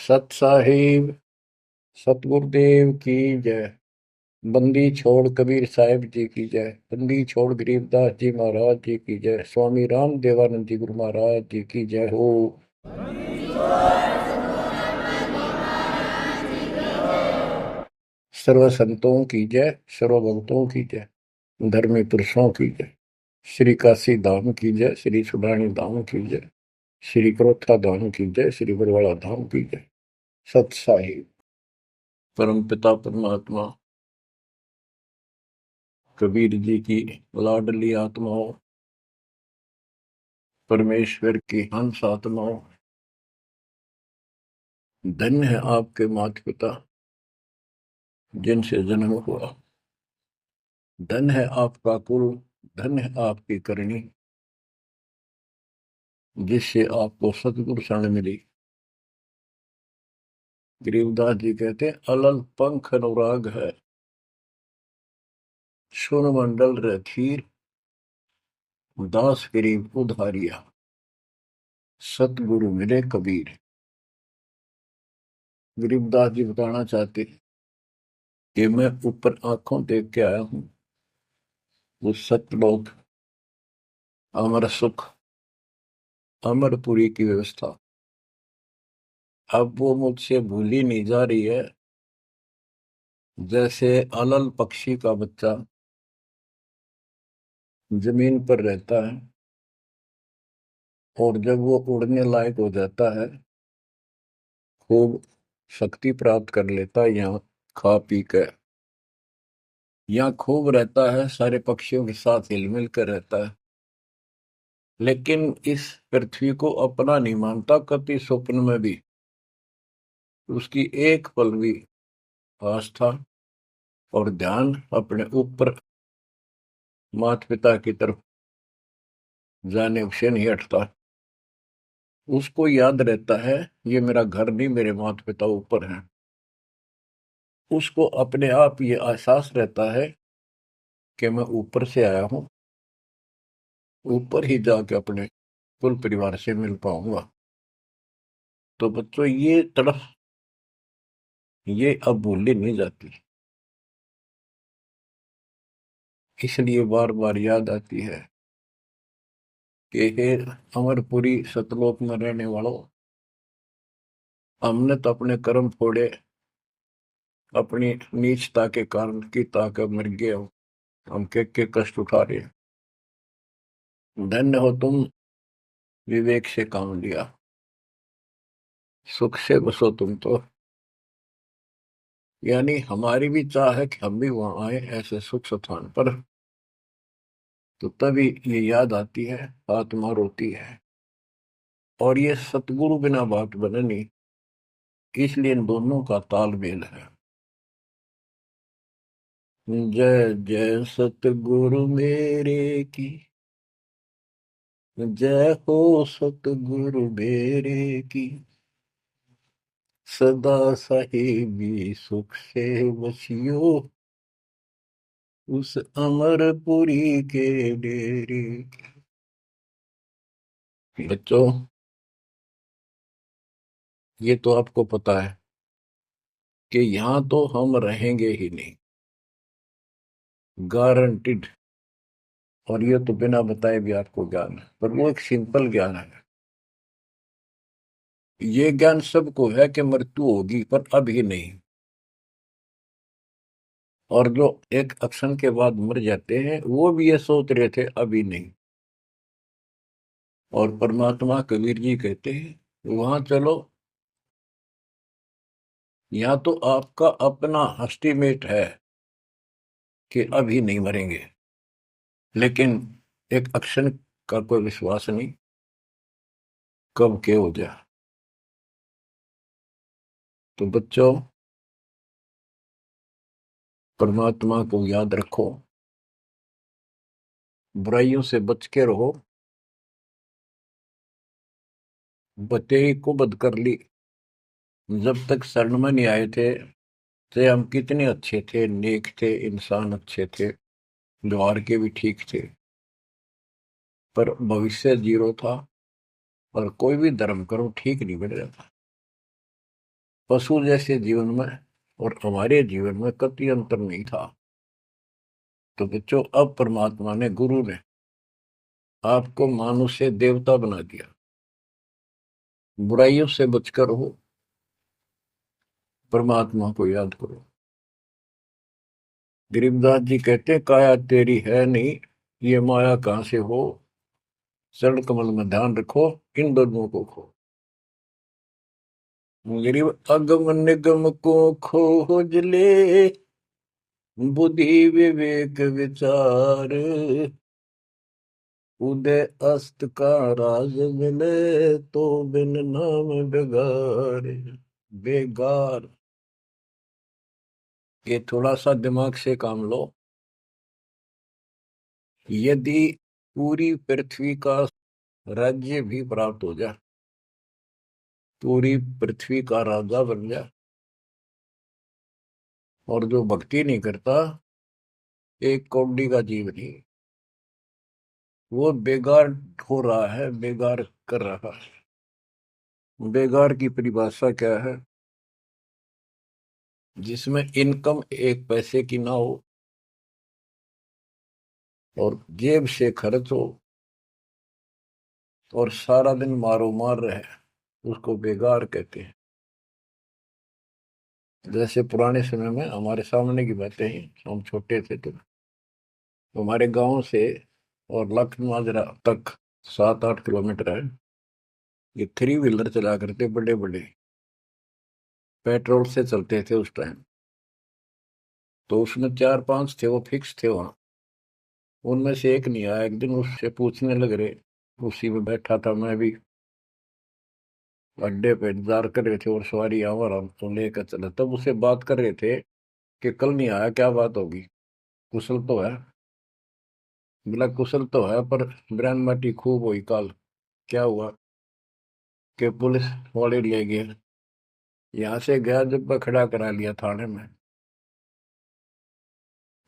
सत साहिब सतगुरुदेव की जय। बंदी छोड़ कबीर साहिब जी की जय। बंदी छोड़ गरीबदास जी महाराज जी की जय। स्वामी राम देवानंद जी गुरु महाराज जी की जय हो। सर्व संतों की जय, सर्व भक्तों की जय, धर्मी पुरुषों की जय। श्री काशी धाम की जय, श्री सुडानी धाम की जय, श्री क्रोथा धाम की जय, श्री बरवाड़ा धाम की जय। सत साहिब परम पिता परमात्मा कबीर जी की लाडली आत्माओं, परमेश्वर की हंस आत्माओं, धन्य है आपके माता पिता जिनसे जन्म हुआ। धन्य है आपका कुल, धन्य है आपकी करनी जिससे आपको सतगुरु शरण मिली। गरीबदास जी कहते हैं, अलल पंख अनुराग है, सुन मंडल रथीर, दास गरीब उधारिया, सतगुरु मिले कबीर। गरीबदास जी बताना चाहते कि मैं ऊपर आंखों देख के आया हूं वो सतलोक, अमर सुख, अमरपुरी की व्यवस्था। अब वो मुझसे भूली नहीं जा रही है। जैसे अलल पक्षी का बच्चा जमीन पर रहता है और जब वो उड़ने लायक हो जाता है, खूब शक्ति प्राप्त कर लेता है, यहाँ खा पी कर यहाँ खूब रहता है, सारे पक्षियों के साथ हिल मिल कर रहता है, लेकिन इस पृथ्वी को अपना नहीं मानता कति स्वप्न में भी। उसकी एक पल भी आस्था और ध्यान अपने ऊपर माता पिता की तरफ जाने से नहीं हटता। उसको याद रहता है ये मेरा घर नहीं, मेरे माता पिता ऊपर हैं। उसको अपने आप ये एहसास रहता है कि मैं ऊपर से आया हूं, ऊपर ही जाके अपने कुल परिवार से मिल पाऊंगा। तो बच्चों ये तड़फ ये अब भूली नहीं जाती, इसलिए बार बार याद आती है कि हे अमरपुरी सतलोक में रहने वालों, हमने तो अपने कर्म फोड़े, अपनी नीचता के कारण की ताकत मर गए हो, हम के कष्ट उठा रहे हैं। धन्य हो तुम, विवेक से काम लिया, सुख से बसो तुम तो। यानी हमारी भी चाह है कि हम भी वहां आए ऐसे सुख स्थान पर। तो तभी ये याद आती है, आत्मा रोती है। और ये सतगुरु बिना बात बने नहीं, इसलिए इन दोनों का तालमेल है। जय जय सतगुरु मेरे की, जय हो सतगुरु मेरे की, सदा साहिबी सुख से बसियो उस अमरपुरी के डेरे। बच्चों ये तो आपको पता है कि यहां तो हम रहेंगे ही नहीं, गारंटीड। और ये तो बिना बताए भी आपको ज्ञान है, पर वो एक सिंपल ज्ञान है। ये ज्ञान सबको है कि मृत्यु होगी, पर अभी नहीं। और जो एक क्षण के बाद मर जाते हैं वो भी ये सोच रहे थे अभी नहीं। और परमात्मा कबीर जी कहते हैं वहां चलो, यहाँ तो आपका अपना एस्टिमेट है कि अभी नहीं मरेंगे, लेकिन एक क्षण का कोई विश्वास नहीं कब के हो जाए। तो बच्चों परमात्मा को याद रखो, बुराइयों से बच के रहो। बतेई को बद कर ली, जब तक शरण में नहीं आए थे तो हम कितने अच्छे थे, नेक थे, इंसान अच्छे थे, व्यवहार के भी ठीक थे, पर भविष्य जीरो था और कोई भी धर्म करो ठीक नहीं बन रहा था। पशु जैसे जीवन में और हमारे जीवन में कतई अंतर नहीं था। तो बच्चों, अब परमात्मा ने, गुरु ने आपको मानुष से देवता बना दिया। बुराइयों से बचकर हो, परमात्मा को याद करो। गरीबदास जी कहते, काया तेरी है नहीं, ये माया कहां से हो, चरण कमल में ध्यान रखो, इन दोनों को खो। गरीब अगम निगम को खोज ले, बुद्धि विवेक विचार, उदय अस्त का राज मिले, तो बिन नाम बेगार। बेगार, ये थोड़ा सा दिमाग से काम लो। यदि पूरी पृथ्वी का राज्य भी प्राप्त हो जाए, पूरी पृथ्वी का राजा बन जाए, और जो भक्ति नहीं करता, एक कौड़ी का जीव नहीं, वो बेगार हो रहा है, बेगार कर रहा है। बेगार की परिभाषा क्या है? जिसमें इनकम एक पैसे की ना हो और जेब से खर्च हो और सारा दिन मारो मार रहे, उसको बेगार कहते हैं। जैसे पुराने समय में, हमारे सामने की बातें हैं, हम छोटे थे तो हमारे गांव से और लखन माजरा तक 7-8 किलोमीटर है। ये थ्री व्हीलर चला करते, बड़े बड़े, पेट्रोल से चलते थे उस टाइम। तो उसमें 4-5 थे, वो फिक्स थे वहां। उनमें से एक नहीं आया। एक दिन उससे पूछने लग रहे, उसी में बैठा था मैं भी, अड्डे पे इंतजार कर रहे थे और सवारी आवर हमको लेकर चला, तब उससे बात कर रहे थे कि कल नहीं आया, क्या बात होगी, कुशल तो है? बोला कुशल तो है, पर ब्रांड माटी खूब हुई कल। क्या हुआ कि पुलिस वाले ले गए, यहाँ से गया जब खड़ा करा लिया थाने में,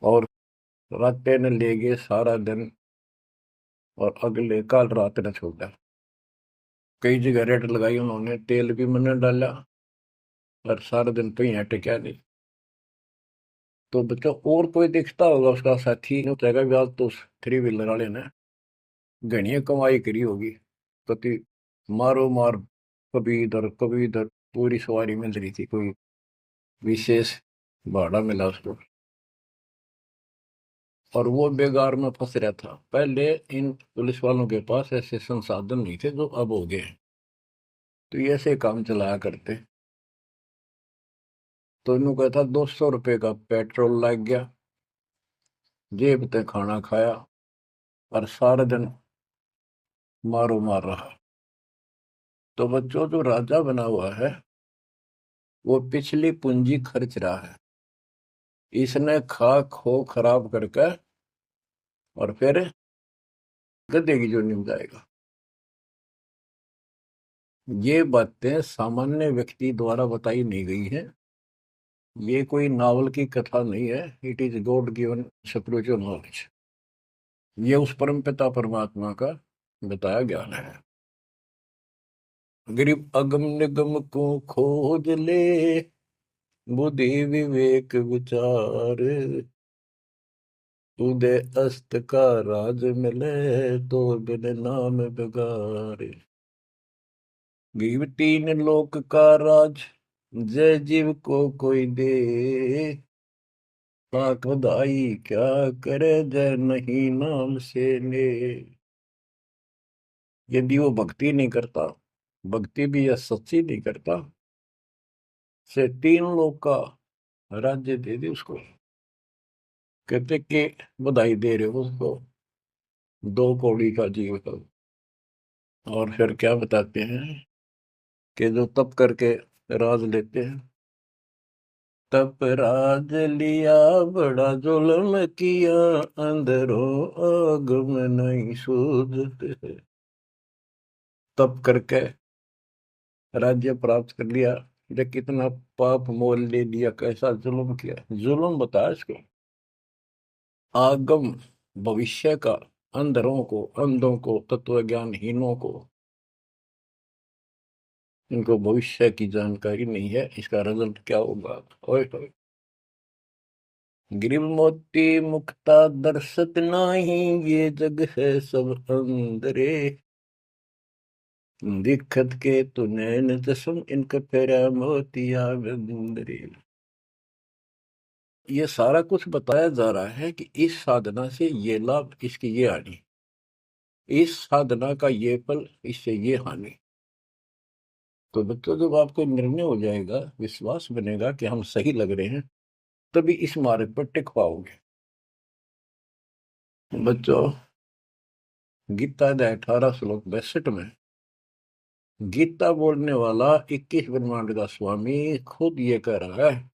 और रात ने ले गए सारा दिन, और अगले कल रात ने छोड़ा। कई जगह रेड लगाई उन्होंने, तेल भी मैंने डाला, और सारा दिन कहीं हटे नहीं। तो बच्चा, और कोई दिखता होगा उसका साथी, नहीं उतरेगा भी आज तो उस थ्री व्हीलर वाले ने घनी कमाई करी होगी। कति मारो मार, कभी इधर, पूरी सवारी मिल रही थी, कोई विशेष भाड़ा मिला उसको, और वो बेगार में फंस रहा था। पहले इन पुलिस वालों के पास ऐसे संसाधन नहीं थे जो अब हो गए हैं। तो ये ऐसे काम चलाया करते। तो इन्हों कहता, 200 रुपये का पेट्रोल लग गया, जेब ते खाना खाया, और सारा दिन मारो मार रहा। तो बच्चों, जो राजा बना हुआ है, वो पिछली पूंजी खर्च रहा है। इसने खा खो खराब करके और फिर गधे की जोनी में जाएगा। ये बातें सामान्य व्यक्ति द्वारा बताई नहीं गई है। ये कोई नावल की कथा नहीं है। It is God given spiritual knowledge. ये उस परम पिता परमात्मा का बताया ज्ञान है। गरीब अगम निगम को खोज ले, बुद्धि विवेक विचार, उदय अस्त का राज मिले, तो बिन नाम बेगार। गरीब तीन लोक का राज, जय जीव को कोई दे, पाक बधाई क्या करे, जय नहीं नाम से ले। यदि वो भक्ति नहीं करता, भक्ति भी या सच्ची नहीं करता, से 3 लोक का राज्य दे दे उसको। कहते कि बधाई दे रहे हो उसको, 2 कौड़ी का जीव का। और फिर क्या बताते हैं कि जो तप करके राज लेते हैं, तप राज लिया बड़ा जुल्म किया, अंदरों आग में नहीं सूझते। तप करके राज्य प्राप्त कर लिया, ये कितना पाप मोल ले लिया, कैसा जुल्म किया। जुल्म बताया इसको, आगम भविष्य का, अंधरों को, अंधों को, तत्व ज्ञानहीनों को इनको भविष्य की जानकारी नहीं है, इसका रिजल्ट क्या होगा। ओए होए। गिरिव मोती मुक्ता दर्शत नाही, ये जग है सब अंदरे। दिखत के तु नैन जसम, इनका फेरा मोतिया बिंदरे। ये सारा कुछ बताया जा रहा है कि इस साधना से ये लाभ, इसकी ये हानि, इस साधना का ये फल, इससे ये हानि। तो बच्चों, जब आपको निर्णय हो जाएगा, विश्वास बनेगा कि हम सही लग रहे हैं, तभी इस मार्ग पर टिक पाओगे। बच्चों, गीता अध्याय 18 श्लोक 62 में गीता बोलने वाला 21 ब्रह्मांड का स्वामी खुद ये कह रहा है,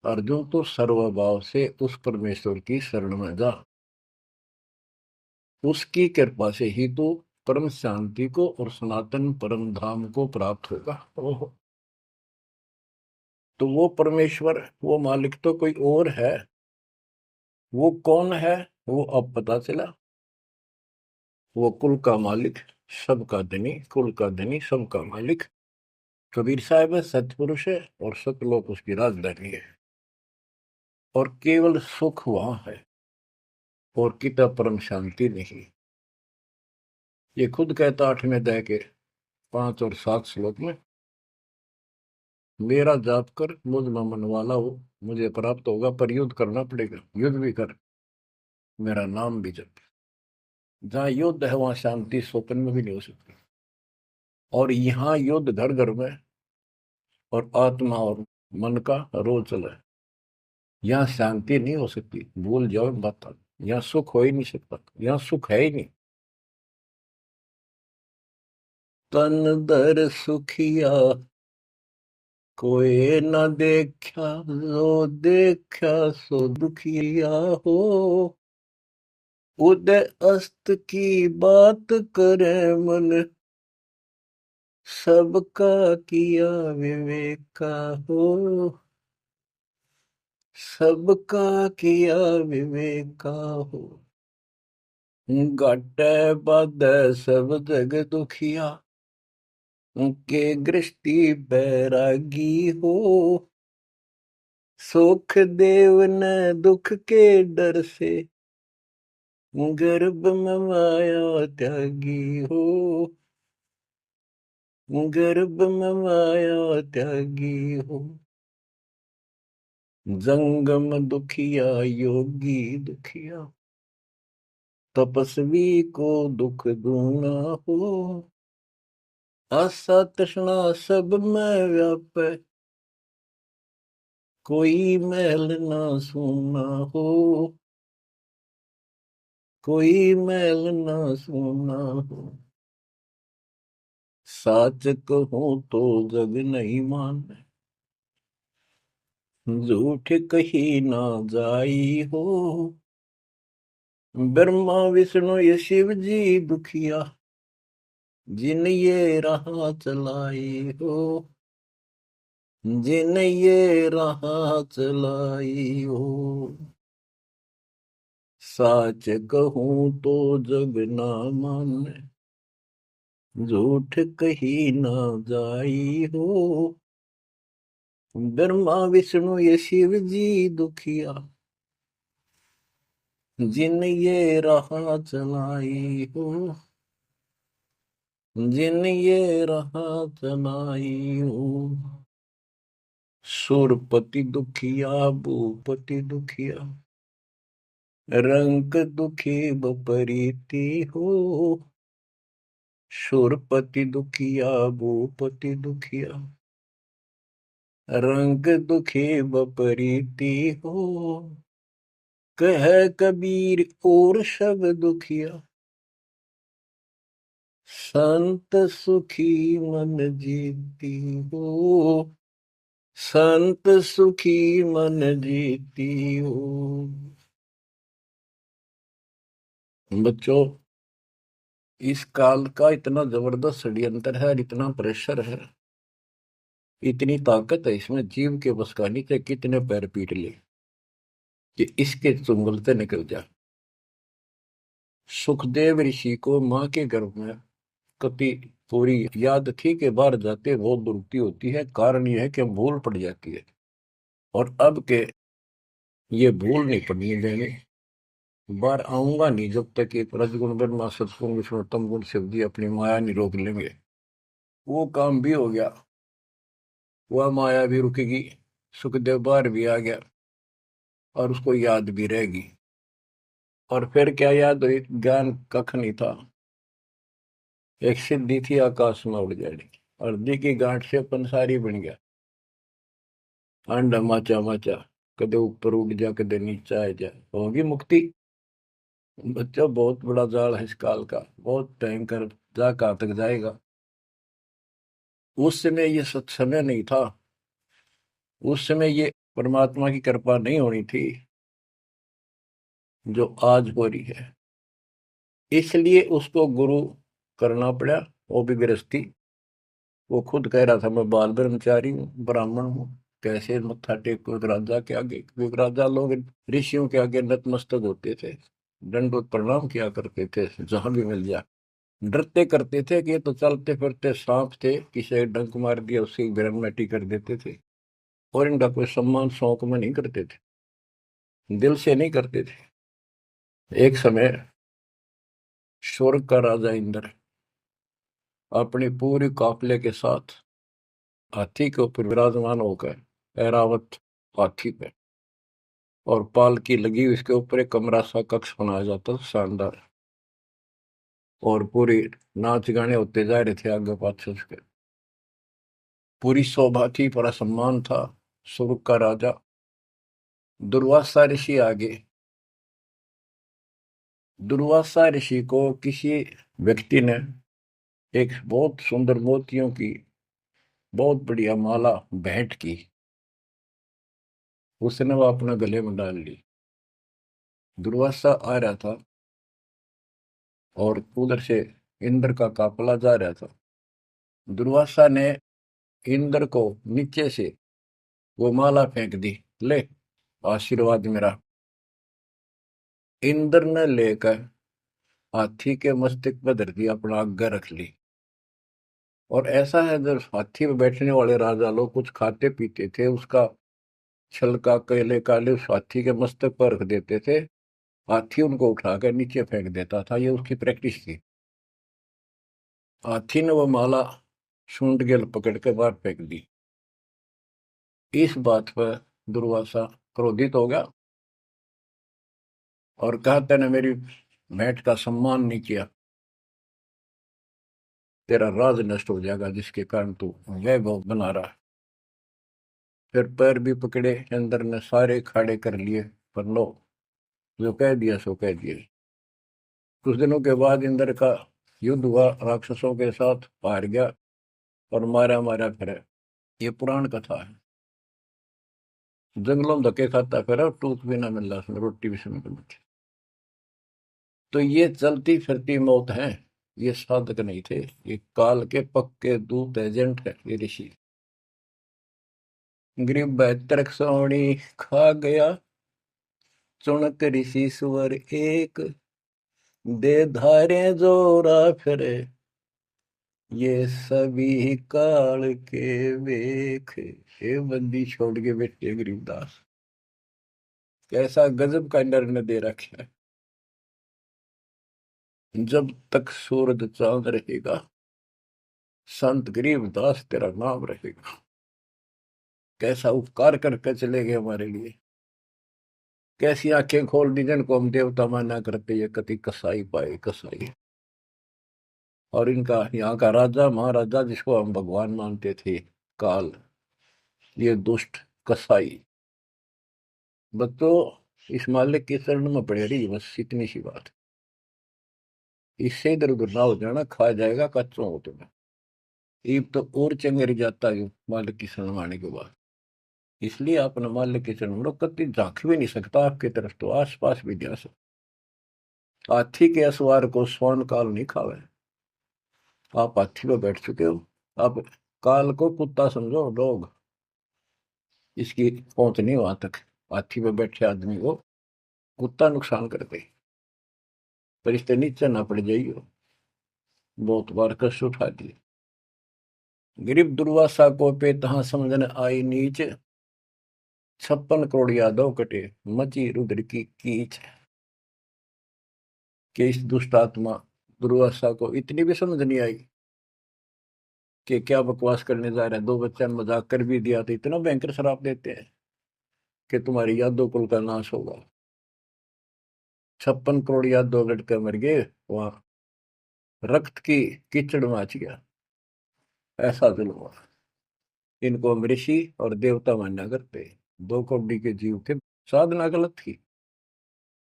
अर्जुन तो सर्वभाव से उस परमेश्वर की शरण में जा, उसकी कृपा से ही तो परम शांति को और सनातन परम धाम को प्राप्त होगा। ओहो। तो वो परमेश्वर, वो मालिक तो कोई और है। वो कौन है? वो अब पता चला। वो कुल का मालिक, सबका धनी, कुल का धनी, सबका मालिक कबीर साहब है, सतपुरुष है, और सतलोक उसकी राजधानी है। और केवल सुख वहां है, और किता परम शांति नहीं। ये खुद कहता 8वें अध्याय के 5 और 7 श्लोक में, मेरा जाप कर, मुझ में मन वाला हो, मुझे प्राप्त होगा। पर युद्ध करना पड़ेगा, युद्ध भी कर, मेरा नाम भी जप। जहां युद्ध है वहां शांति स्वप्न में भी नहीं हो सकती। और यहाँ युद्ध घर घर में, और आत्मा और मन का रोज चला है। यहाँ शांति नहीं हो सकती, भूल जाओ बात। यहाँ सुख हो ही नहीं सकता, यहाँ सुख है ही नहीं। तन दर सुखिया कोई न देखा, जो देखा सो दुखिया हो। उदय अस्त की बात करे मन, सबका किया विवेका हो। सबका किया विवेका हो। घटे बद सब जग दुखिया, के गृष्टि बैरागी हो। सुख देव न दुख के डर से, गर्भ में माया त्यागी हो। गर्भ में माया त्यागी हो। जंगम दुखिया योगी दुखिया, तपस्वी को दुख दूना हो। आशा तृष्णा सब में व्यापे, कोई मैल ना सूना हो। कोई मैल ना सूना हो। साच कहूं तो जग नहीं माने, झूठ कही ना जाई हो। ब्रह्मा विष्णु ये शिव जी दुखिया, जिन ये राह चलाई हो। जिन ये राह चलाई हो। साच कहूं तो जग ना माने, झूठ कही ना जाई हो। ब्रह्मा विष्णु ये शिव जी दुखिया, जिन ये राह चलाई हो। जिन ये राह चलाई हो। सुरपति दुखिया भूपति दुखिया, रंग दुखी बपरीति हो। सुरपति दुखिया भूपति दुखिया, रंग दुखी बपरीति हो। कह कबीर और सब दुखिया, संत सुखी मन जीती हो। संत सुखी मन जीती हो। बच्चों, इस काल का इतना जबरदस्त षड्यंत्र है, इतना प्रेशर है, इतनी ताकत है इसमें, जीव के बस का नहीं थे। कितने पैर पीट ले कि इसके चुंगल से निकल जा। सुखदेव ऋषि को मां के गर्भ में कति पूरी याद थी कि बाहर जाते बहुत दुरुक्ति होती है। कारण यह है कि भूल पड़ जाती है, और अब के ये भूल नहीं पड़नी देंगे। बाहर आऊंगा नहीं जब तक कि रजगुण ब्रह्मा सत्गुण विष्णु तम गुण शिव जी अपनी माया नहीं रोक लेंगे। वो काम भी हो गया, वह माया भी रुकेगी, सुखदेव बाहर भी आ गया और उसको याद भी रहेगी। और फिर क्या याद हुई? ज्ञान कख नहीं था, एक सिद्धि थी आकाश में उड़ जाने की, और दी की गांठ से पंसारी बन गया। अंडा माचा माचा, कदे ऊपर उड़ जा कदे नीचे आ जा, होगी मुक्ति। बच्चों बहुत बड़ा जाल है इस काल का, बहुत भयंकर, जा कहां तक जाएगा। उस समय ये सत्समय नहीं था, उस समय ये परमात्मा की कृपा नहीं होनी थी जो आज हो रही है। इसलिए उसको गुरु करना पड़ा। वो भी गृहस्थी, वो खुद कह रहा था मैं बाल ब्रह्मचारी हूँ, ब्राह्मण हूँ, कैसे मत्था टेको एक राजा के आगे। क्योंकि राजा लोग ऋषियों के आगे नतमस्तक होते थे, दंडवत प्रणाम किया करते थे जहां भी मिल जाए। डरते करते थे कि ये तो चलते फिरते सांप थे, किसी एक डंक मार दिया उसकी ग्रहण कर देते थे। और इनका कोई सम्मान शौक में नहीं करते थे, दिल से नहीं करते थे। एक समय स्वर्ग का राजा इंद्र अपनी पूरी काफिले के साथ हाथी के ऊपर विराजमान होकर, ऐरावत हाथी पे, और पालकी लगी हुई, इसके ऊपर एक कमरा सा कक्ष बनाया जाता था शानदार, और पूरी नाच गाने होते जा रहे थे आगे पाछे उसके। पूरी शोभा थी, पूरा सम्मान था। स्वर्ग का राजा दुर्वासा ऋषि आगे। दुर्वासा ऋषि को किसी व्यक्ति ने एक बहुत सुंदर मोतियों की बहुत बढ़िया माला भेंट की, उसने वो अपने गले में डाल ली। दुर्वासा आ रहा था और उधर से इंद्र का काफला जा रहा था। दुर्वासा ने इंद्र को नीचे से वो माला फेंक दी, ले आशीर्वाद मेरा। इंद्र ने लेकर हाथी के मस्तक पर धर दी, अपना आज्ञा रख ली। और ऐसा है, जब हाथी में बैठने वाले राजा लोग कुछ खाते पीते थे, उसका छलका केले काले उस हाथी के मस्तक पर रख देते थे, हाथी उनको उठाकर नीचे फेंक देता था। ये उसकी प्रैक्टिस थी। हाथी ने वो माला सूंड के पकड़ के बाहर फेंक दी। इस बात पर दुर्वासा क्रोधित हो गया और कहा, तूने मेरी भेंट का सम्मान नहीं किया, तेरा राज नष्ट हो जाएगा जिसके कारण तू वैभव बना रहा है। फिर पैर भी पकड़े, अंदर ने सारे खाड़े कर लिए, पर लो, जो कह दिया सो कह दिया। कुछ दिनों के बाद इंद्र का युद्ध हुआ, राक्षसों के साथ हार गया और मारा मारा फिरे। ये पुराण कथा है। जंगलों में धक्के खाता फिरा, टूक भी ना मिल रहा उसमें, रोटी भी समय पर बची। तो ये चलती फिरती मौत है, ये साधक नहीं थे, ये काल के पक्के दूत एजेंट है ये ऋषि। गरीब बैतरक सोनी खा गया, चुनक ऋषि सुवर एक, दे धारे जोरा फिरे, ये सभी काल के वेख। ये बंदी छोड़ के बैठे गरीबदास, कैसा गजब का निर्णय दे रखा है। जब तक सूरज चांद रहेगा, संत गरीबदास तेरा नाम रहेगा। कैसा उपकार करके चले गए हमारे लिए, कैसी आंखें खोल दी जिनको हम देवता माना करते, ये कति कसाई पाए कसाई। और इनका यहाँ का राजा महाराजा जिसको हम भगवान मानते थे, काल, ये दुष्ट कसाई। बच्चों इस मालिक के चरण में पड़े रही, बस इतनी सी बात। इससे इधर उधर ना हो जाना, खा जाएगा कच्चों हो तुम्हें। ईब तो और चंगेरी जाता है मालिक की शरण आने के बाद। इसलिए अपने मालिक के चरण में कति झांक भी नहीं सकता आपकी तरफ, तो आस पास भी जा सकता। हाथी के असवार को स्वर्ण काल नहीं खावे। आप हाथी पर बैठ चुके हो, आप काल को कुत्ता समझो, लोग इसकी पहुंच नहीं वहां तक। हाथी पर बैठे आदमी को कुत्ता नुकसान करते, पर इससे नीचे ना पड़ जाइयो। बहुत बार कष्ट उठा दिए। गरीब दुर्वासा को पे तहां समझन आई नीच, 56 करोड़ यादव कटे, मची रुद्र की कीच। कि इस दुष्ट आत्मा दुर्वासा को इतनी भी समझ नहीं आई कि क्या बकवास करने जा रहे हैं। 2 बच्चा ने मजाक कर भी दिया तो इतना भयंकर शराब देते हैं कि तुम्हारी यादव कुल का नाश होगा। 56 करोड़ यादव लड़के मर गए, वहां रक्त की कीचड़ मच गया। ऐसा जुल्म हुआ। इनको हम ऋषि और देवता मानना करते। 2 कौड़ी के जीव थे, साधना गलत थी।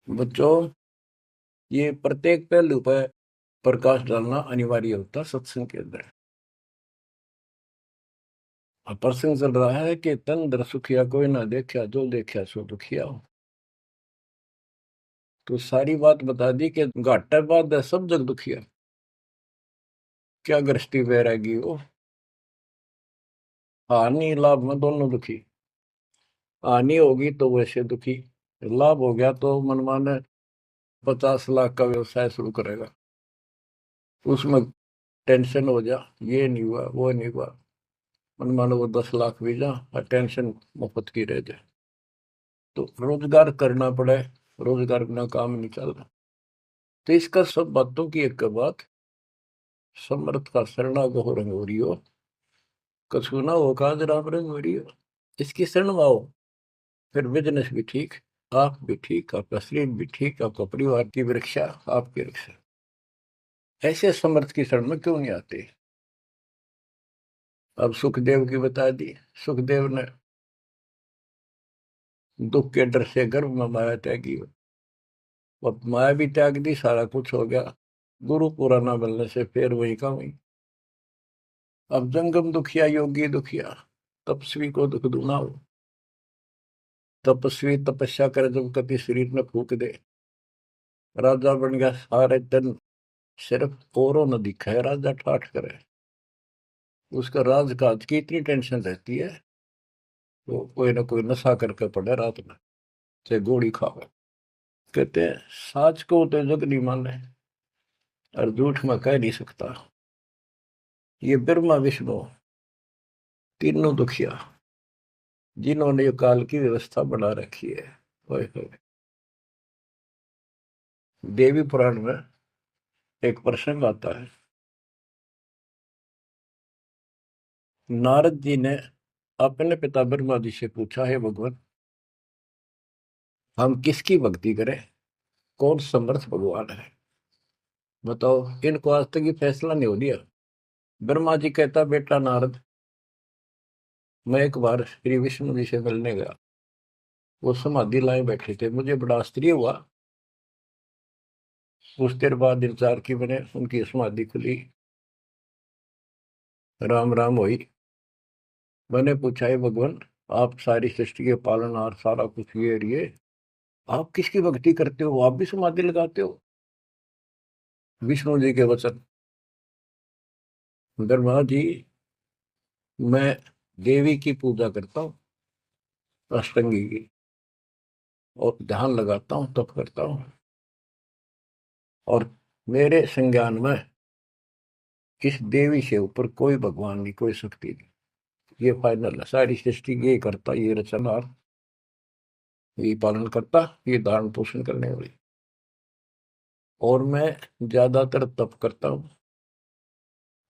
बच्चों, ये प्रत्येक पहलू पर प्रकाश डालना अनिवार्य होता सत्संग के अंदर। अब प्रसंग चल रहा है कि तन दर सुखिया कोई ना देखा, जो देखा सो दुखिया हो। तो सारी बात बता दी कि घाटा बाद है सब जग दुखिया। क्या गृहस्थी वैरागी हो, हानि लाभ में दोनों दुखी। हानि होगी तो वैसे दुखी, लाभ हो गया तो मनमाने 50 लाख का व्यवसाय शुरू करेगा, उसमें टेंशन हो जा, ये नहीं हुआ वो नहीं हुआ। मनमानो वो 10 लाख भी जा और टेंशन मुफ्त की रह जाए। तो रोजगार करना पड़े, रोजगार बिना काम नहीं चल रहा। तो इसका सब बातों की एक बात, समर्थ का शरणागो रंग हो रही हो, कछु ना हो काज राम रंग हो रही हो। इसकी शरण में आओ, फिर बिजनेस भी ठीक, आप भी ठीक, आपका शरीर भी ठीक, आपका परिवार की रक्षा, आपकी रक्षा। ऐसे समर्थ की शरण में क्यों नहीं आते। अब सुखदेव की बता दी। सुखदेव ने दुख के डर से गर्भ में माया त्यागी, अब माया भी त्याग दी, सारा कुछ हो गया। गुरु पूरा ना मिलने से फिर वही का वही। अब जंगम दुखिया योगी दुखिया, तपस्वी को दुख दूना हो। तपस्वी तपस्या करे जब कति शरीर में फूक दे, राजा बन गया सारे दिन, सिर्फ औरों न दिखा है राजा ठाठ करे। उसका राजकाज की इतनी टेंशन रहती है, वो कोई ना कोई नशा करके पड़े रात में, चाहे गोली खावे। कहते हैं साच को तो जग नहीं माने और झूठ में कह नहीं सकता। ये ब्रह्मा विष्णु तीनों दुखिया, जिन्होंने ये काल की व्यवस्था बना रखी है। ओए होए। देवी पुराण में एक प्रसंग आता है। नारद जी ने अपने पिता ब्रह्मा जी से पूछा, है भगवान, हम किसकी भक्ति करें, कौन समर्थ भगवान है, बताओ। इनको आज तक ये फैसला नहीं हो दिया। ब्रह्मा जी कहता, बेटा नारद, मैं एक बार श्री विष्णु जी से मिलने गया। वो समाधि लाए बैठे थे, मुझे बड़ा आश्चर्य हुआ। कुछ देर बाद इंतजार की मैंने, उनकी समाधि खुली, राम राम हुई। मैंने पूछा, है भगवान, आप सारी सृष्टि के पालनहार, सारा कुछ ये आप किसकी भक्ति करते हो, आप भी समाधि लगाते हो। विष्णु जी के वचन, ब्रह्मा जी, मैं देवी की पूजा करता हूँ, अष्टंगी की, और ध्यान लगाता हूँ, तप करता हूँ, और मेरे संज्ञान में इस देवी से ऊपर कोई भगवान नहीं, कोई शक्ति नहीं। ये फाइनल है, सारी सृष्टि ये करता, ये रचनहार, ये पालन करता, ये धारण पोषण करने वाली। और मैं ज्यादातर तप करता हूँ,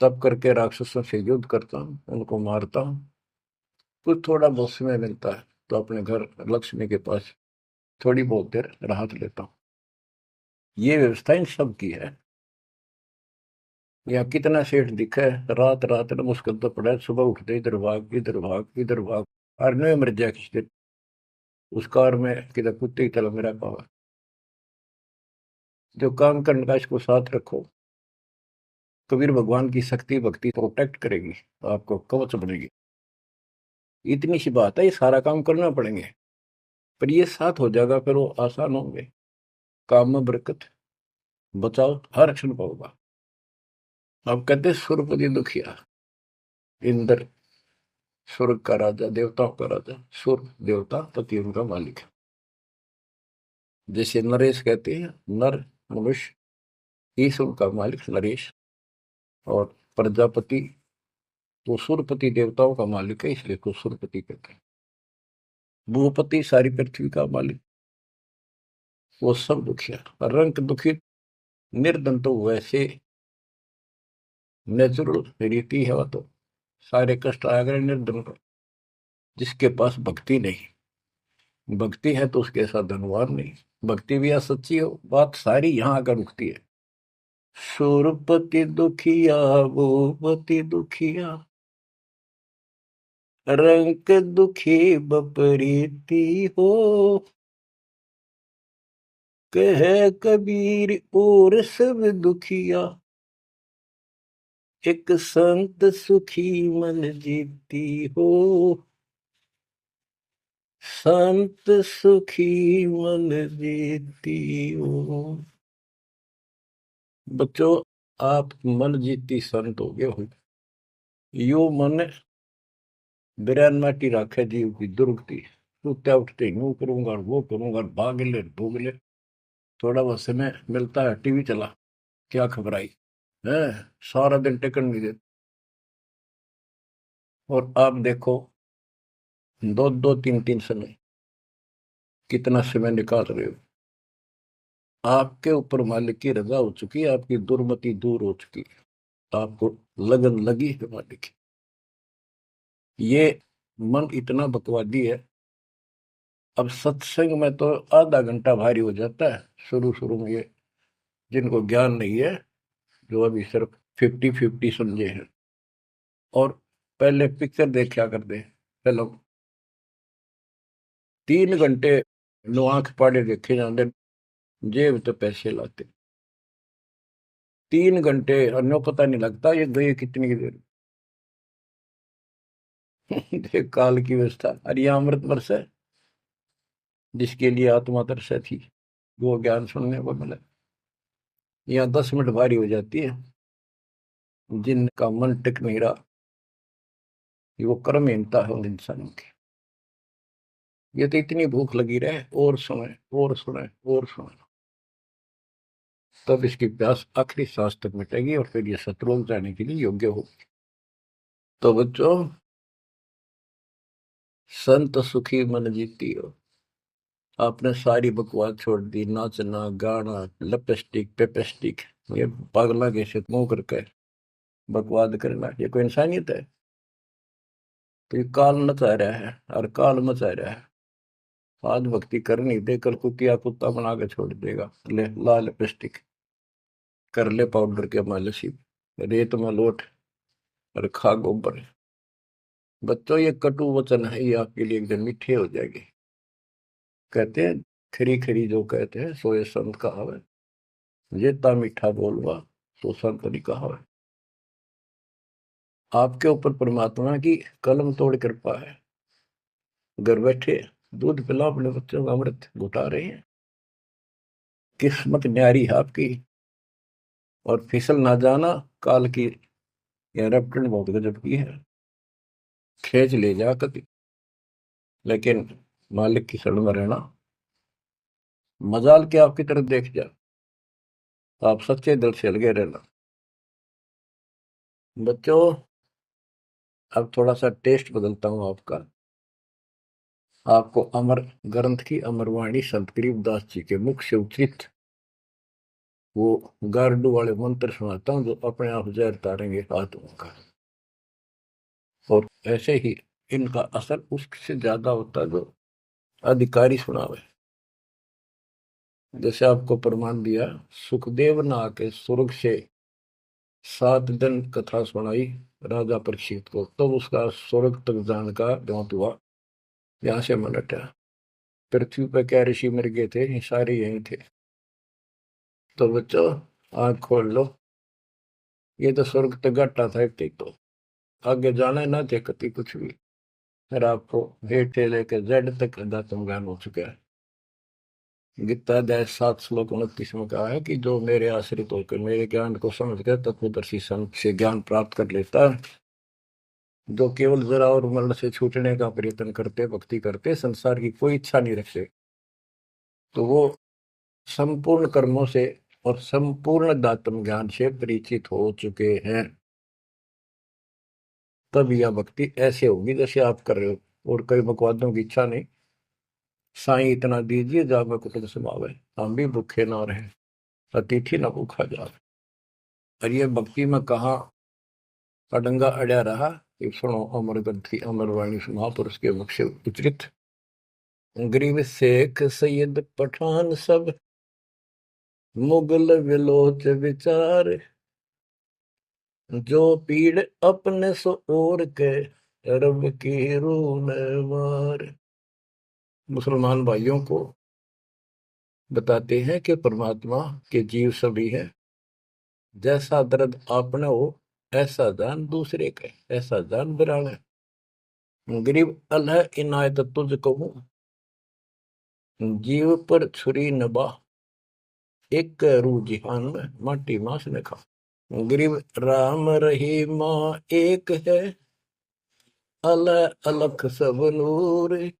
तप करके राक्षसों से युद्ध करता हूँ, उनको मारता हूँ। कुछ थोड़ा बहुत समय मिलता है तो अपने घर लक्ष्मी के पास थोड़ी बहुत देर राहत लेता हूँ। ये व्यवस्था इन सब की है। यहाँ कितना सेठ दिखा है, रात रात में मुश्किल तो पड़ा है, सुबह उठते इधर भाग इधर भाग इधर भाग, और नहीं मर जाए किसी दिन उस कार में, किधर कुत्ते की तरह मेरा पावा। जो काम करने का इसको साथ रखो, कबीर भगवान की शक्ति भक्ति प्रोटेक्ट करेगी, तो आपको कवच बनेगी। इतनी सी बात है, ये सारा काम करना पड़ेंगे, पर ये साथ हो जाएगा, फिर वो आसान होंगे। काम में बरकत, बचाओ हर क्षण पाओगा। अब कहते सुरपति दुखिया, इंद्र स्वर्ग का राजा, देवताओं का राजा, सुर देवता पति उनका मालिक है। जैसे नरेश कहते हैं, नर मनुष्य, ईश उनका मालिक नरेश। और प्रजापति तो सुरपति देवताओं का मालिक है, इसलिए को सुरपति कहते हैं। भूपति सारी पृथ्वी का मालिक, वो सब दुखिया। रंग दुखी निर्धन तो वैसे नेचुरल रीति है, वो तो सारे कष्ट आ गए निर्धन को, जिसके पास भक्ति नहीं। भक्ति है तो उसके साथ धनवान नहीं, भक्ति भी सच्ची हो, बात सारी यहाँ आकर रुकती है। सुरपति दुखिया वो पति दुखिया, रंग दुखी बपरीती हो, कह कबीर और सब दुखिया, एक संत सुखी मन जीती हो, संत सुखी मन जीती हो। बच्चों, आप मन जीती संत हो गए हो। यो मन बिरान माटी राखे जीव की दुर्गति, सुत्या उठते यूं करूंगा वो करूंगा, भाग ले भोग ले, थोड़ा बहुत समय मिलता है टीवी चला, क्या खबर आई है, सारा दिन टिकट नहीं देते। और आप देखो, दो दो तीन तीन समय कितना समय निकाल रहे हो। आपके ऊपर मालिक की रजा हो चुकी है, आपकी दुर्मति दूर हो चुकी है, आपको लगन लगी है मालिक की। ये मन इतना बकवादी है। अब सत्संग में तो आधा घंटा भारी हो जाता है शुरू शुरू में, ये जिनको ज्ञान नहीं है, जो अभी सिर्फ 50-50 समझे हैं। और पहले पिक्चर देखा करते, चलो 3 घंटे नो आंख पाड़े देखे जाते, जेब तो पैसे लाते, 3 घंटे अन्यों पता नहीं लगता ये गए कितनी देर। देख काल की व्यवस्था। अरे ये अमृत वर्ष है, जिसके लिए आत्मा तरस थी, वो ज्ञान सुनने को मिला। यहाँ 10 मिनट भारी हो जाती है, जिनका मन टिक नहीं रहा, ये वो कर्महीनता है उन इंसानों की। ये तो इतनी भूख लगी रहे, और सुने और सुने और सुने, तब इसकी प्यास आखिरी सांस तक मिटेगी और फिर ये सतलोक जाने के लिए योग्य होगी। तो बच्चों, संत सुखी मन जीती हो। आपने सारी बकवास छोड़ दी, नाचना गाना लिपस्टिक पेपस्टिक, ये पागला कैसे मुंह करके बकवाद करना, ये कोई इंसानियत है? तो ये काल मचा रहा है और काल मचा रहा है। आज भक्ति करनी दे, कल कुतिया कुत्ता बना के छोड़ देगा। ले लाल लिपस्टिक, कर ले पाउडर के मालिश, रेत में लोट और खा गोबर। बच्चों, ये कटु वचन है, ये आपके लिए एकदम मीठे हो जाएंगे। कहते हैं खरी खरी जो कहते हैं सो ये संत कहावे, ये ता मीठा बोलवा तो संत नहीं कहावे। आपके ऊपर परमात्मा की कलम तोड़ कृपा है। घर बैठे दूध पिला अपने बच्चों का, अमृत घुटा रहे हैं। किस्मत न्यारी है आपकी। और फिसल ना जाना, काल की यह रपटन बहुत गजब की है, खींच ले जा कभी, लेकिन मालिक की शरण में रहना। मजाल के आपकी तरफ देख जा, आप सच्चे दिल से लगे रहना। बच्चों, अब थोड़ा सा टेस्ट बदलता हूं आपका। आपको अमर ग्रंथ की अमरवाणी संत गरीबदास जी के मुख से उच्चित वो गारडू वाले मंत्र सुनाता हूं, जो अपने आप जहर तारेंगे आत्मा का। और ऐसे ही इनका असर उससे ज्यादा होता है जो अधिकारी सुनावे। जैसे आपको प्रमाण दिया, सुखदेव ने आके स्वर्ग से 7 दिन कथा सुनाई राजा परीक्षित को, तब तो उसका स्वर्ग तक जाने का द्योत हुआ, यहाँ से मन हटा। पृथ्वी पर क्या ऋषि मर गए थे, ये सारे यही थे। तो बच्चों, आंख खोल लो, ये तो स्वर्ग तक घाटा था एक, तो आगे जाना ना थे कति कुछ भी। फिर आपको हेठ से लेकर जेड तक अध्यात्म ज्ञान हो चुका है। गीता अध्याय 7 श्लोक 29 में कहा है कि जो मेरे आश्रित होकर मेरे ज्ञान को समझ कर तत्वदर्शी संत से ज्ञान प्राप्त कर लेता है, जो केवल जरा और मरण से छूटने का प्रयत्न करते, भक्ति करते, संसार की कोई इच्छा नहीं रखते, तो वो संपूर्ण कर्मों से और संपूर्ण दातम ज्ञान से परिचित हो चुके हैं, तब यह भक्ति ऐसे होगी जैसे आप कर रहे हो। और कई बकवादों की इच्छा नहीं, साईं इतना दीजिए जावे कुटुंब समावे, हम भी भूखे ना रहे, अतिथि न भूखा जावे। और ये भक्ति में कहा अडंगा अड़या रहा, ये सुनो अमर ग्रंथी अमर वाणी महापुरुष के मुख से उच्चरित। गरीब शेख सैयद पठान सब मुगल विलोच विचार, जो पीड़ अपने सो और के रब की रून मार। मुसलमान भाइयों को बताते हैं कि परमात्मा के जीव सभी है, जैसा दर्द आपने हो ऐसा दान दूसरे के, ऐसा दान बिराने। गरीब अल्लाह इनायत तुझ कहूं, जीव पर छुरी नबा, एक रू जिहान में माटी मांस ने खा। गरीब राम रहीमा एक है, अल्लाह अलख सब नूर,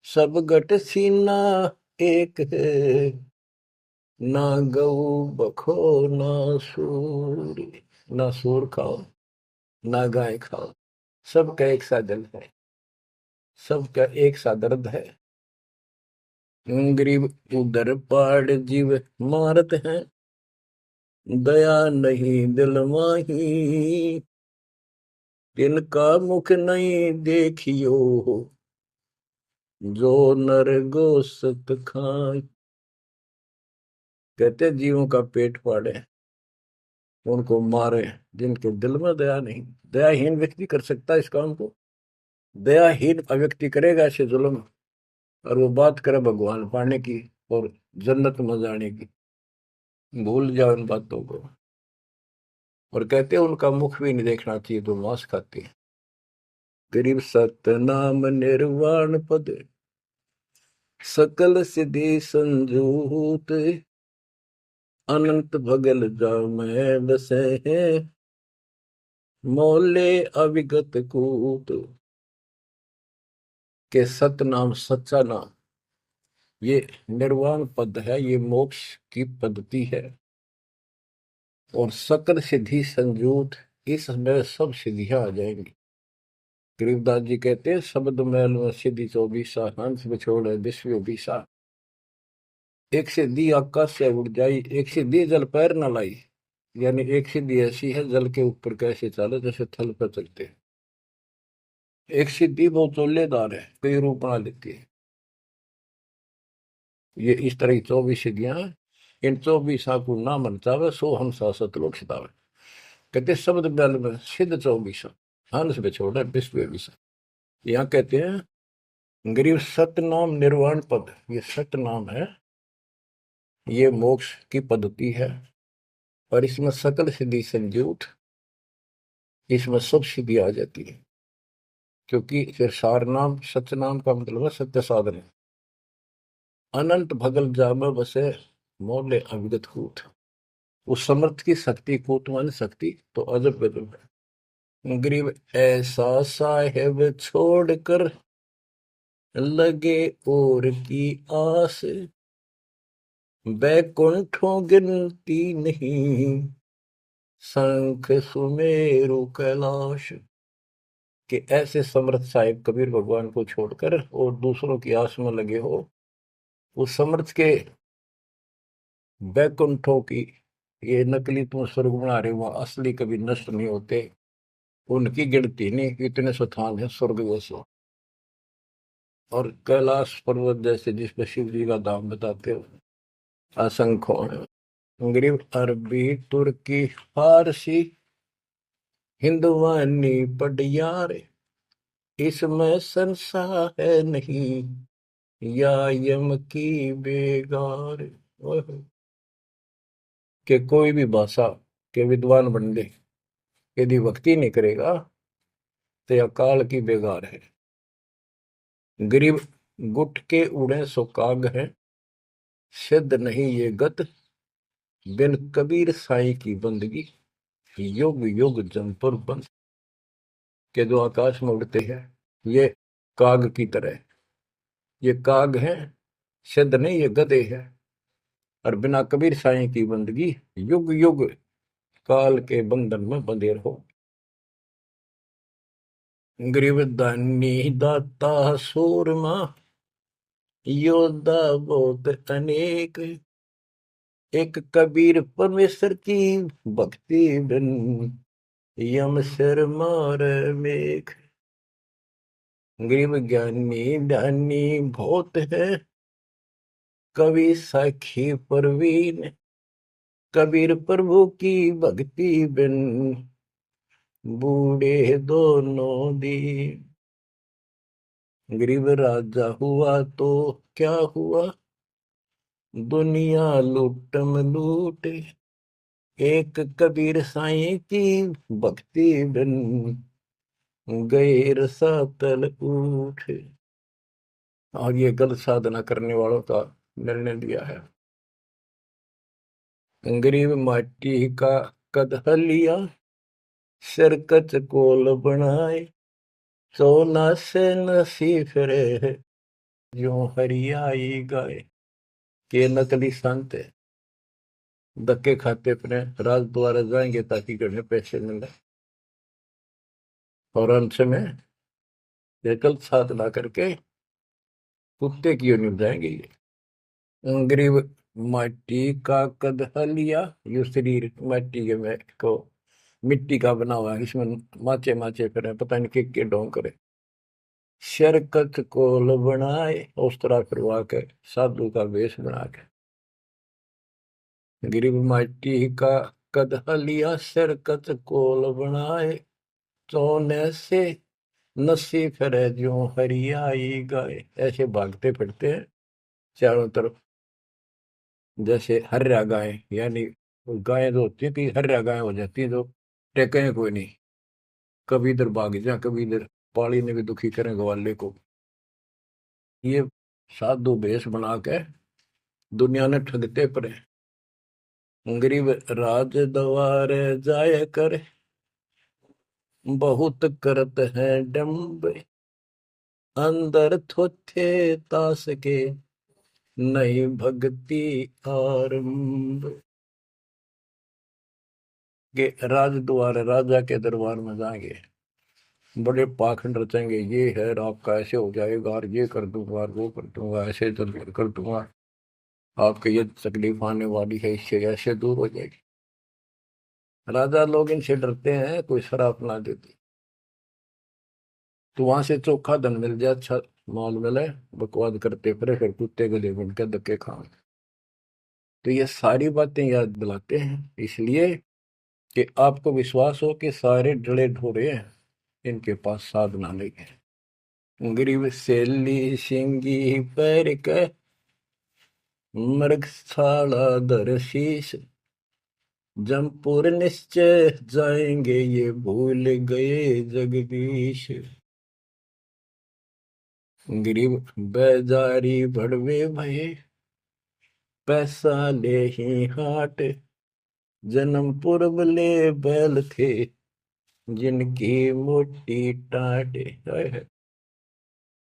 सब गट सीना एक है, ना गऊ बखो ना सूर। ना सूर खाओ ना गाय खाओ, सबका एक सा दिल है, सबका एक सा दर्द है। गरीब उधर पाड़ जीव मारत हैं, दया नहीं दिल माही, तिनका मुख नहीं देखियो, जो नर गोसत खाए। कहते जीवों का पेट फाड़े, उनको मारे, जिनके दिल में दया नहीं। दयाहीन व्यक्ति कर सकता है इस काम को, दयाहीन व्यक्ति करेगा ऐसे जुल्म, और वो बात करे भगवान पाने की और जन्नत में जाने की, भूल जाओ इन बातों को। और कहते हैं उनका मुख भी नहीं देखना चाहिए तो मांस खाते हैं। गरीब सतनाम निर्वाण पद, सकल सिद्धि संजूत, अनंत भगल जामै बसे हैं, मोले अविगत कूत। के सतनाम सच्चा नाम, ये निर्वाण पद है, ये मोक्ष की पद्धति है। और सकल सिद्धि संजूत, इसमें सब सिद्धियां आ जाएंगी। गरीबदास जी कहते हैं शब्द मैल में सिद्धि 24, हंस बिछोड़ विश्व 20। एक सिद्धि आकाश से उड़ जाई, एक सिद्धि जल पैर न लाई। यानी एक सिद्धि ऐसी है जल के ऊपर कैसे चले, जैसे थल पर चलते हैं। एक सिद्धि बहुत चोलेदार है, कई रूप बना लेती है। ये इस तरह की 24 सिद्धियां हैं। इन 24 को ना मन चावे सो हम सतलोक सितावे। कहते शब्द मैल में सिद्ध 24, हंस बिछोड़ विश्व 20। यहाँ कहते हैं गरीब सतनाम निर्वाण पद, ये सतनाम है, ये मोक्ष की पद्धति है। और इसमें सकल सिद्धि संजूत, इसमें सब सिद्धि आ जाती है। क्योंकि फिर सार नाम सत्य नाम का मतलब है सत्य साधन। अनंत भगल जाम बसे, मोले अविगत कूट। उस समर्थ की शक्ति, कूट मान शक्ति तो अजब गजब है। गरीब ऐसा साहेब छोड़कर लगे और की आस, बैकुंठों गिनती नहीं, शंख सुमेरु कैलाश। कि ऐसे समर्थ साहिब कबीर भगवान को छोड़कर और दूसरों की आस में लगे हो, उस समर्थ के बैकुंठों की, ये नकली तुम स्वर्ग बना रहे हो, असली कभी नष्ट नहीं होते, उनकी गिनती नहीं, इतने स्थान है स्वर्ग जैसे। और कैलाश पर्वत जैसे जिसपे शिव जी का धाम बताते हो, असंख्य है। गरीब अरबी तुर्की फारसी हिंदवानी पटियार, इसमें संशय है नहीं, या यम की बेगार। कि कोई भी भाषा के विद्वान बंदे यदि भक्ति नहीं करेगा तो यह काल की बेगार है। गरीब गुट के उड़े सो काग है, सिद्ध नहीं ये गत, बिन कबीर साईं की बंदगी, युग युग जमपुर बंद। के जो आकाश में उड़ते हैं ये काग की तरह, ये काग हैं, सिद्ध नहीं ये गधे हैं। और बिना कबीर साईं की बंदगी युग युग काल के बंधन में बंधे रहो। गरीब दानी दाता सूरमा योद्धा बहुत अनेक, एक कबीर परमेश्वर की भक्ति बिन यम सिर मार मेघ। गरीब ज्ञानी ध्यानी बहुत है, कवि साखी परवीन, कबीर प्रभु की भक्ति बिन बूढ़े दोनों दीन। गरीब राजा हुआ तो क्या हुआ, दुनिया लूटम लूट, एक कबीर साईं की भक्ति बिन गैर सातल उठ। और ये गलत साधना करने वालों का निर्णय दिया है। गरीब माटी का कदह लिया, सिरकत कोल बनाए, सोना से नसी फिरे जो हरियाई गाए। के नकली संत है, धक्के खाते अपने राज द्वारा जाएंगे ताकि घर में पैसे मिले, और अंत में गलत साधना करके कुत्ते की ओर निभ जाएंगे ये। गरीब माटी का कदह लिया, यो शरीर माटी के में को मिट्टी का बना हुआ है, इसमें माचे माचे फिर पता नहीं के ढोंग करे। शरकत कोल बनाए, उस तरह करवा के साधु का वेश बना के। गरीब माटी का कदह लिया, शरकत कोल बनाए, सोने से नसी फिरे जो हरियाई गाय। ऐसे भागते फिरते हैं चारों तरफ, जैसे हर्या गाय, यानी गायें जो होती है कि हर्या गाय हो जाती है, जो टेके कोई नहीं, कभी इधर भाग जा कभी इधर, पाली ने भी दुखी करें ग्वाले को। ये साधु भेष बना के दुनिया ने ठगते पड़े। गरीब राज द्वार जाय कर, बहुत करत है डम्ब, अंदर थोथे तास के नहीं भक्ति आरंभ। के राज द्वार, राजा के दरबार में जाएंगे, बड़े पाखंड रचेंगे, ये है आपका ऐसे हो जाएगा, और ये कर दूंगा, और वो कर दूंगा, ऐसे तदबीर कर दूंगा, आपके ये तकलीफ आने वाली है, इससे ऐसे दूर हो जाएगी। राजा लोग इनसे डरते हैं, कोई शराब ना देती तो वहां से चोखा धन मिल जाए, अच्छा माल मिले, बकवाद करते फिर कुत्ते गले बन के धक्के खाए। तो ये सारी बातें याद दिलाते हैं इसलिए कि आपको विश्वास हो कि सारे डले ढोरे हैं, इनके पास साधना नहीं है। गरीब सेली सिंगी पैर के, मृगशाला धर शीश, जमपुर निश्चय जाएंगे ये भूल गए जगदीश। गरीब बेजारी भड़वे भये, पैसा ले ही हाट, जन्म पूर्व ले बैल थे जिनकी मोटी टाट।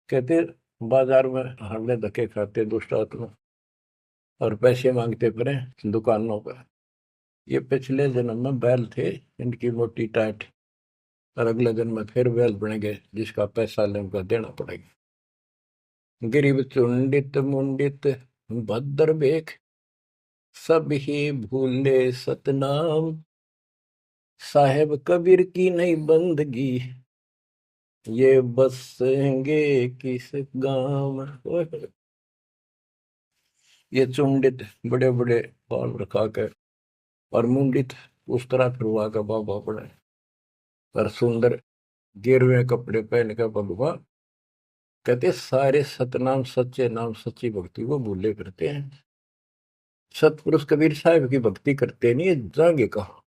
कहते बाजार में हमने धक्के खाते दुष्ट आत्मा और पैसे मांगते फिरे दुकानों पर, ये पिछले जन्म में बैल थे इनकी मोटी टाट, और अगले जन्म में फिर बैल बनेंगे जिसका पैसा ले उनका देना पड़ेगा। गरीब चुंडित मुंडित भद्र बेख, सब ही भूले सतनाम, साहेब कबीर की नहीं बंदगी, ये बसेंगे किस गांव। ये चुंडित बड़े बड़े बाल रखा कर और मुंडित उस तरह फिरवा का बाबा पड़े, और सुंदर गिरवे कपड़े पहन कर भगवान कहते सारे सतनाम सच्चे नाम सच्ची भक्ति को भूले करते हैं। सतपुरुष कबीर साहब की भक्ति करते नहीं, जाएंगे कहा।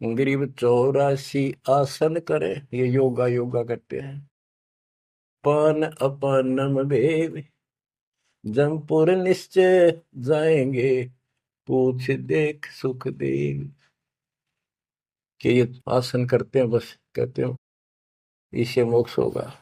गरीब 84 आसन करे, ये योगा योगा करते हैं। पान अपानम भेद, जमपुर निश्चय जाएंगे, पूछ देख सुख देव। कि ये आसन करते हैं, बस कहते हैं इससे मोक्ष होगा।